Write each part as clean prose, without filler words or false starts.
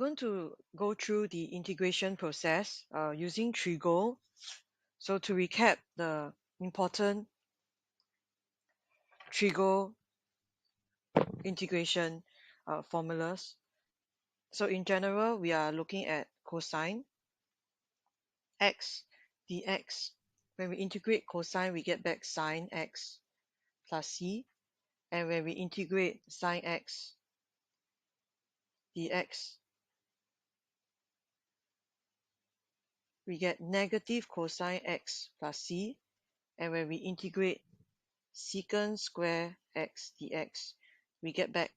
going to go through the integration process using Trigo. So to recap the important Trigo integration formulas. So in general, we are looking at cosine x dx. When we integrate cosine, we get back sine x plus c. And when we integrate sine x dx, we get negative cosine x plus c. And when we integrate secant square x dx, we get back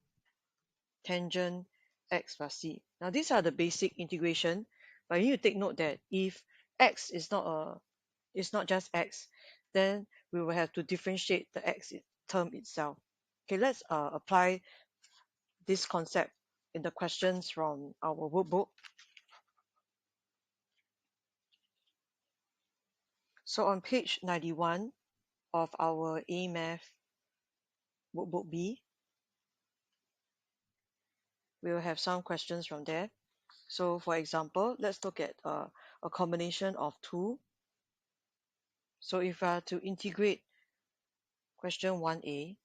tangent x plus c. Now these are the basic integration, but you need to take note that if x is not just x, then we will have to differentiate the x term itself. Okay, let's apply this concept in the questions from our workbook. So on page 91 of our A Math workbook B, we will have some questions from there. So for example, let's look at a combination of 2. So if we are to integrate question 1a,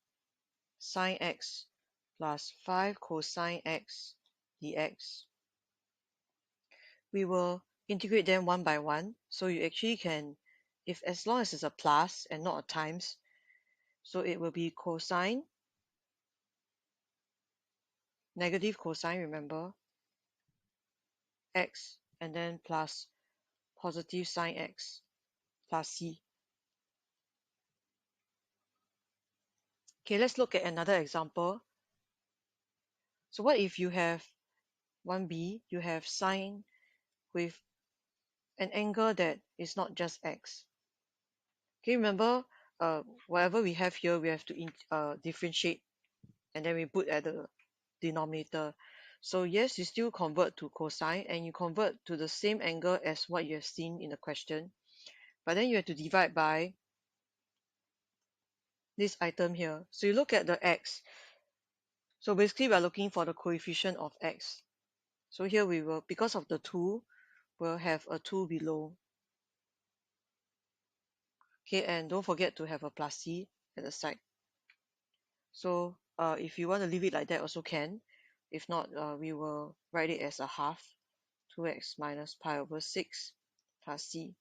sine x plus 5 cosine x dx, we will integrate them one by one. So you actually can, if as long as it's a plus and not a times, so it will be cosine, negative cosine, remember, x, and then plus positive sine x plus c. Okay, let's look at another example. So what if you have 1b, you have sine with an angle that is not just x. Okay, remember, whatever we have here, we have to differentiate, and then we put at the denominator. So yes, you still convert to cosine, and you convert to the same angle as what you have seen in the question, but then you have to divide by this item here. So you look at the x. So basically, we are looking for the coefficient of x. So here we will, because of the 2, we'll have a 2 below. Okay, and don't forget to have a plus c at the side. So if you want to leave it like that also can. If not, we will write it as a half, 2x minus pi over 6 plus c.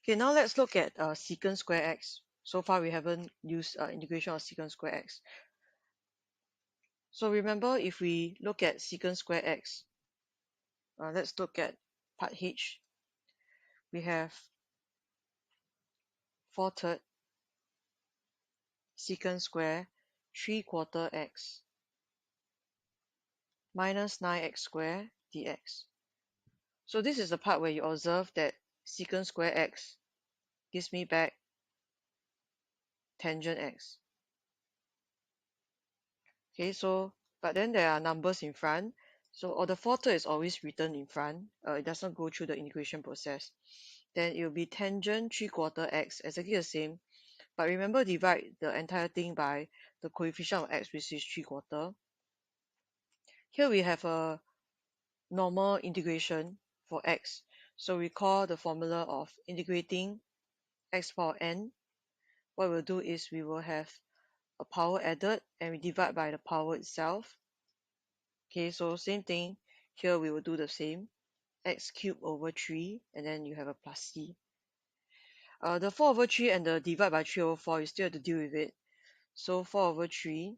Okay, now let's look at secant square x. So far we haven't used integration of secant square x. So remember, if we look at secant square x, let's look at part h. We have 4/3 secant square 3/4 x minus 9x square dx. So this is the part where you observe that secant square x gives me back tangent x. Okay, so but then there are numbers in front. So the 4/3 is always written in front. It doesn't go through the integration process. Then it will be tangent 3/4 x, exactly the same. But remember, divide the entire thing by the coefficient of x, which is 3/4. Here we have a normal integration for x. So recall the formula of integrating x power n. What we'll do is we will have a power added and we divide by the power itself. Okay, so same thing. Here we will do the same. X cubed over 3, and then you have a plus c. The 4 over 3 and the divide by 3 over 4, you still have to deal with it. So 4 over 3.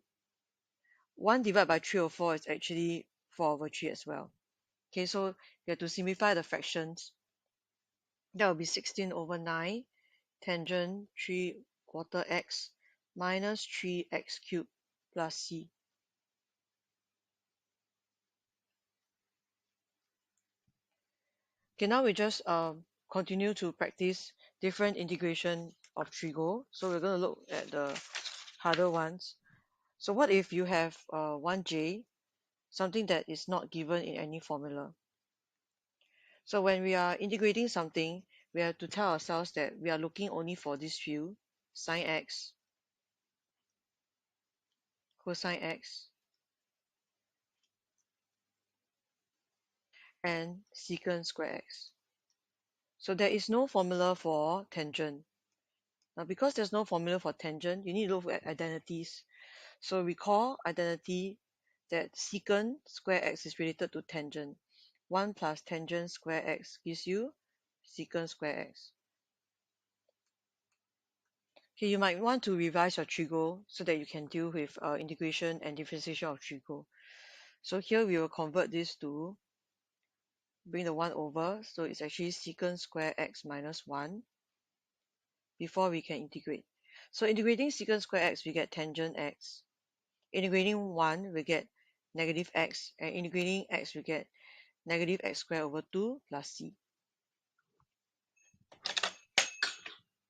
1 divided by 3 over 4 is actually 4 over 3 as well. Okay, so you have to simplify the fractions. That will be 16 over 9 tangent 3/4 x minus 3x cubed plus c. Okay, now we just continue to practice different integration of Trigo. So we're going to look at the harder ones. So what if you have 1j, something that is not given in any formula? So when we are integrating something, we have to tell ourselves that we are looking only for this field, sine x, cosine x, and secant square x. So there is no formula for tangent. Now, because there's no formula for tangent, you need to look at identities. So recall identity that secant square x is related to tangent. 1 plus tangent square x gives you secant square x. Okay, you might want to revise your trigo so that you can deal with integration and differentiation of trigo. So here we will convert this to bring the 1 over. So it's actually secant square x minus 1 before we can integrate. So integrating secant square x, we get tangent x. Integrating 1, we get negative x. And integrating x, we get negative x squared over 2 plus c.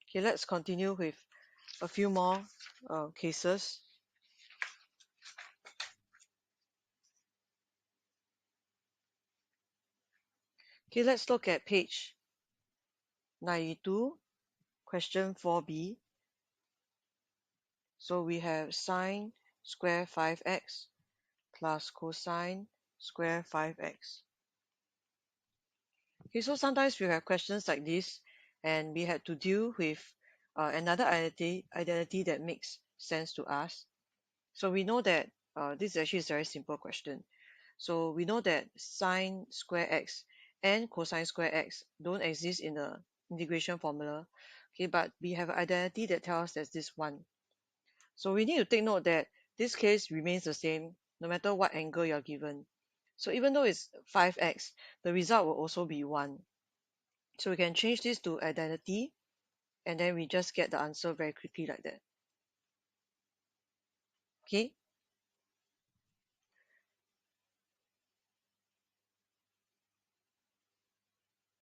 Okay, let's continue with a few more cases. Okay, let's look at page 92, question 4b. So we have sine square 5x plus cosine square 5x. Okay, so sometimes we have questions like this, and we had to deal with another identity that makes sense to us. So we know that this actually is a very simple question. So we know that sine square x and cosine square x don't exist in the integration formula. Okay, but we have an identity that tells us there's this one. So we need to take note that this case remains the same no matter what angle you're given. So even though it's 5x, the result will also be 1. So we can change this to identity, and then we just get the answer very quickly like that. Okay,